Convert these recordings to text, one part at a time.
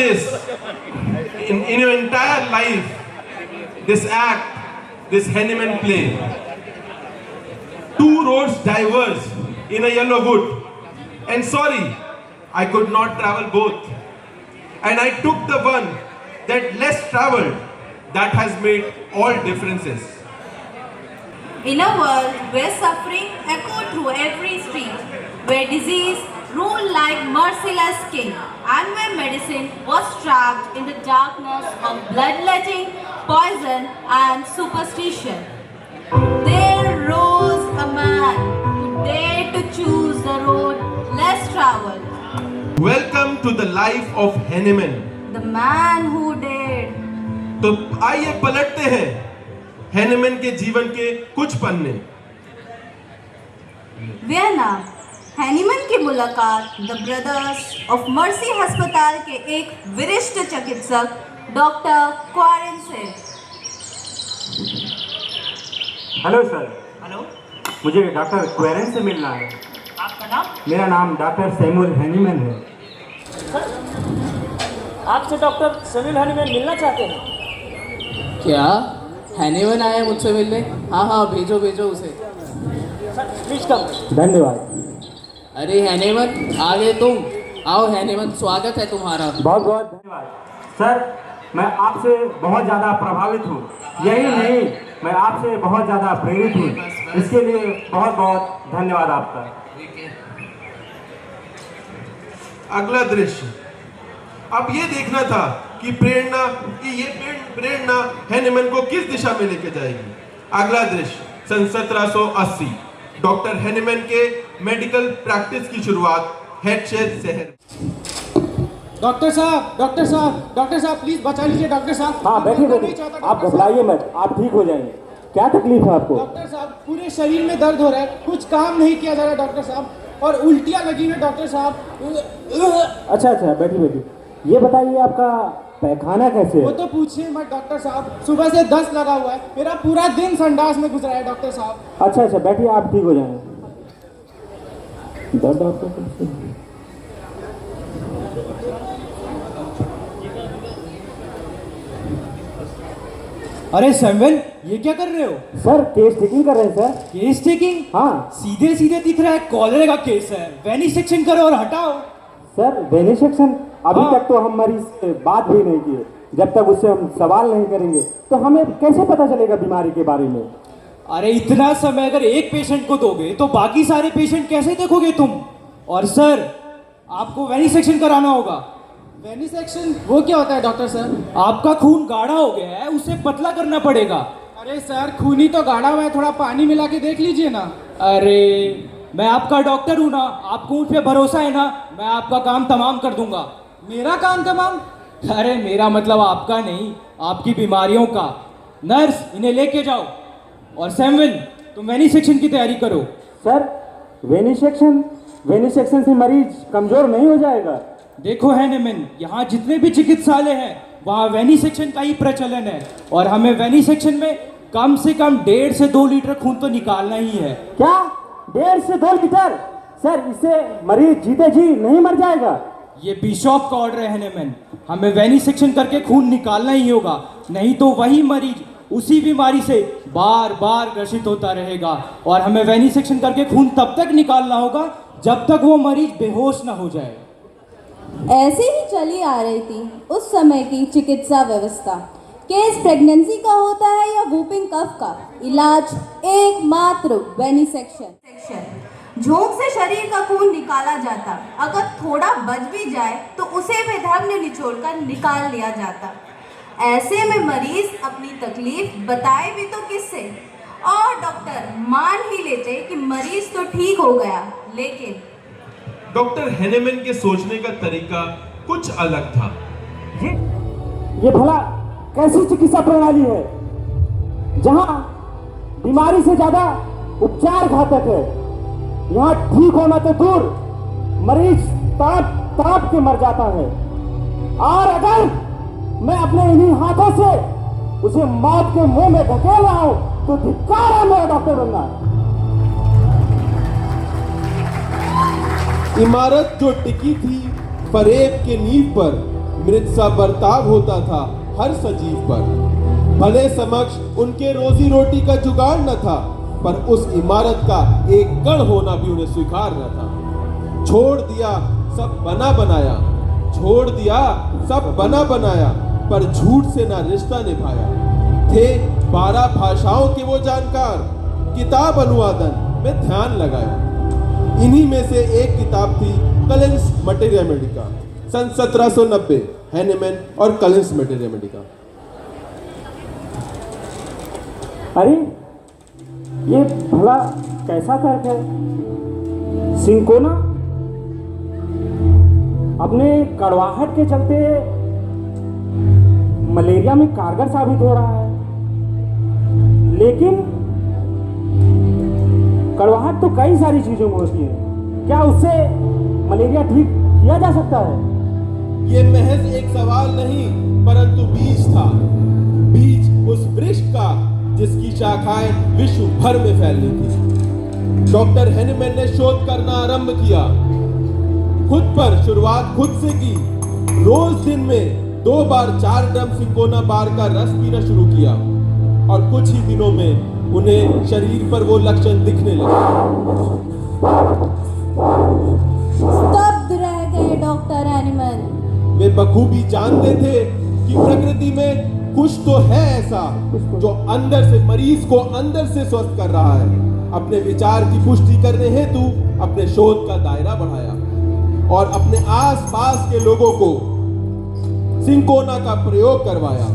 this in your entire life, this act, this Hanuman play. Two roads diverge in a yellow wood, and sorry, I could not travel both. And I took the one that less traveled, that has made all differences. In a world where suffering echoed through every street, where disease ruled like merciless king, and where medicine was trapped in the darkness of bloodletting, poison, and superstition, there rose a man who dared to choose the road less traveled. Welcome to the life of Hanuman. The man who dared. तो आइए पलटते हैं हैनुमन के जीवन के कुछ पन्ने। Vienna, हैनुमन की मुलाकात द ब्रदर्स ऑफ मर्सी अस्पताल के एक वरिष्ठ चिकित्सक डॉक्टर क्वारन से। Hello sir. हेलो, मुझे डॉक्टर क्वेरन से मिलना है। आपका नाम? मेरा नाम डॉक्टर सैमुअल हैनीमैन है। सर, आपसे डॉक्टर सैमुअल हैनीमैन मिलना चाहते हैं। क्या हैनीमैन आया मुझसे मिलने? हाँ हाँ, भेजो भेजो उसे। Sir please come. धन्यवाद। अरे हैनीमैन, आ गए तुम। आओ हैनीमैन, स्वागत है तुम्हारा। बहुत बहुत धन्यवाद सर। मैं आपसे बहुत ज़्यादा प्रभावित हूँ। यही नहीं, मैं आपसे बहुत ज़्यादा प्रेरित हूँ। इसके लिए बहुत बहुत धन्यवाद आपका। अगला दृश्य, अब ये देखना था कि ये प्रेरणा हैनुमन को किस दिशा में लेके जाएगी। अगला दृश्य, सन 1780, डॉक्टर हैनुमन के मेडिकल प्रैक्टिस की शुरुआत हेडशेड शहर। डॉक्टर साहब, डॉक्टर साहब, डॉक्टर साहब, प्लीज बचा लीजिए डॉक्टर साहब। हाँ बैठिए बैठिए, आप घबराइए मत, आप ठीक हो जाएंगे। क्या तकलीफ है आपको? डॉक्टर साहब, पूरे शरीर में दर्द हो रहा है, कुछ काम नहीं किया जा रहा है डॉक्टर साहब, और उल्टियाँ लगी हुई डॉक्टर साहब। अच्छा अच्छा, बैठिए बैठिए। ये बताइए आपका पैखाना कैसे वो है? तो पूछिए मत डॉक्टर साहब, सुबह से 10 लगा हुआ है, मेरा पूरा दिन संडास में गुजरा है डॉक्टर साहब। अच्छा अच्छा, बैठिए, आप ठीक हो जाएंगे। दर्द आपको कैसे? अरे सैमुअल, ये क्या कर रहे हो? सर केस टेकिंग कर रहे हैं सर। Case taking? हाँ सीधे सीधे दिख रहा है कॉलरे का केस है, वेनिसेक्शन करो और हटाओ। सर, वेनिसेक्शन? अभी हाँ। तक तो हम मरीज से बात भी नहीं किए। जब तक उससे हम सवाल नहीं करेंगे तो हमें कैसे पता चलेगा बीमारी के बारे में? अरे इतना समय अगर एक पेशेंट को दोगे तो बाकी सारे पेशेंट कैसे देखोगे तुम? और सर, आपको वेनिसेक्शन कराना होगा। वेनिसेक्शन वो क्या होता है डॉक्टर सर? आपका खून गाढ़ा हो गया है, उसे पतला करना पड़ेगा। अरे सर, खून ही तो गाढ़ा हुआ है, थोड़ा पानी मिला के देख लीजिए ना। अरे मैं आपका डॉक्टर हूँ ना, आपको मुझ पे भरोसा है ना, मैं आपका काम तमाम कर दूंगा। मेरा काम तमाम? अरे मेरा मतलब आपका नहीं, आपकी बीमारियों का। नर्स, इन्हें लेके जाओ। और सैमुअल, तुम वेनिसेक्शन की तैयारी करो। सर, वेनिसेक्शन से मरीज कमजोर नहीं हो जाएगा? देखो हैनुमैन, यहाँ जितने भी चिकित्सालय हैं वहाँ वेनिसेक्शन का ही प्रचलन है, और हमें वेनिसेक्शन में कम से कम 1.5 से 2 लीटर खून तो निकालना ही है। क्या 1.5 से 2 लीटर? सर, इससे मरीज जीते जी नहीं मर जाएगा? ये बिशॉप का ऑर्डर है हैनुमैन, हमें वेनिसेक्शन करके खून निकालना ही होगा, नहीं तो वही मरीज उसी बीमारी से बार बार ग्रसित होता रहेगा। और हमें वेनिसेक्शन करके खून तब तक निकालना होगा जब तक वो मरीज बेहोश ना हो जाए। ऐसे ही चली आ रही थी उस समय की चिकित्सा व्यवस्था। केस प्रेगनेंसी का होता है या वूपिंग कफ का, इलाज एकमात्र वेनिसेक्शन। झोंक से शरीर का खून निकाला जाता, अगर थोड़ा बच भी जाए तो उसे भी धर्म ने निचोड़कर निकाल लिया जाता। ऐसे में मरीज अपनी तकलीफ बताए भी तो किससे, और डॉक्टर मान ही लेते कि मरीज तो ठीक हो गया। लेकिन डॉक्टर हैनुमन के सोचने का तरीका कुछ अलग था। ये भला कैसी चिकित्सा प्रणाली है जहां बीमारी से ज्यादा उपचार घातक है? यहाँ ठीक होना तो दूर, मरीज तड़प तड़प के मर जाता है। और अगर मैं अपने इन्हीं हाथों से उसे मौत के मुंह में धकेल रहा हूं तो धिक्कार है मेरा डॉक्टर बनना। इमारत जो टिकी थी फरेब के नींव पर, मृत सा बर्ताव होता था हर सजीव पर। भले समक्ष उनके रोजी रोटी का जुगाड़ न था, पर उस इमारत का एक कण होना भी उन्हें स्वीकार न था। छोड़ दिया सब बना बनाया, छोड़ दिया सब बना बनाया, पर झूठ से ना रिश्ता निभाया। थे 12 भाषाओं के वो जानकार, किताब अनुवादन में ध्यान लगाया। इन्हीं में से एक किताब थी कलिंस मटेरिया मेडिका, सन 1790, हैनेमैन और कलिंस मटेरिया मेडिका। अरे ये भला कैसा तर्क है? सिंकोना अपने कड़वाहट के चलते मलेरिया में कारगर साबित हो रहा है, लेकिन कड़वाहट तो कई सारी चीजों में होती है। क्या उससे मलेरिया ठीक किया जा सकता है? ये महज एक सवाल नहीं, परंतु बीज था। बीज उस वृक्ष का जिसकी शाखाएं विश्व भर में फैलनी थी। डॉक्टर हैनेमैन ने शोध करना आरंभ किया। खुद पर शुरुआत खुद से की। रोज दिन में 2 बार 4 ड्रम सिंकोना बार का रस पीना शुरू किया, और कुछ ही दिनों में उन्हें शरीर पर वो लक्षण दिखने लगे। स्तब्ध रह गए डॉक्टर हैनेमैन। वे बखूबी जानते थे कि प्रकृति में कुछ तो है ऐसा जो अंदर से मरीज को अंदर से स्वस्थ कर रहा है। अपने विचार की पुष्टि करने हेतु अपने शोध का दायरा बढ़ाया और अपने आसपास के लोगों को सिंकोना का प्रयोग करवाया।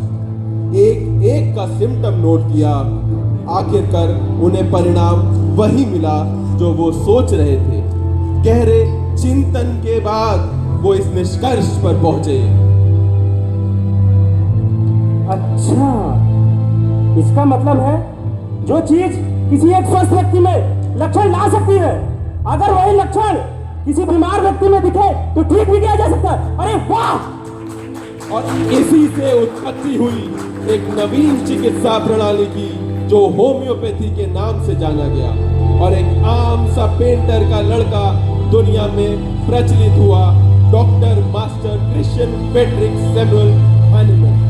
एक एक का सिम्टम नोट किया। आखिरकार उन्हें परिणाम वही मिला जो वो सोच रहे थे। गहरे चिंतन के बाद वो इस निष्कर्ष पर पहुंचे। अच्छा, इसका मतलब है जो चीज किसी एक स्वस्थ व्यक्ति में लक्षण ला सकती है, अगर वही लक्षण किसी बीमार व्यक्ति में दिखे तो ठीक भी किया जा सकता है। अरे वाह! और इसी से उत्पत्ति हुई एक नवीन चिकित्सा प्रणाली की, जो होम्योपैथी के नाम से जाना गया, और एक आम सा पेंटर का लड़का दुनिया में प्रचलित हुआ, doctor master Christian Friedrich Samuel Hahnemann.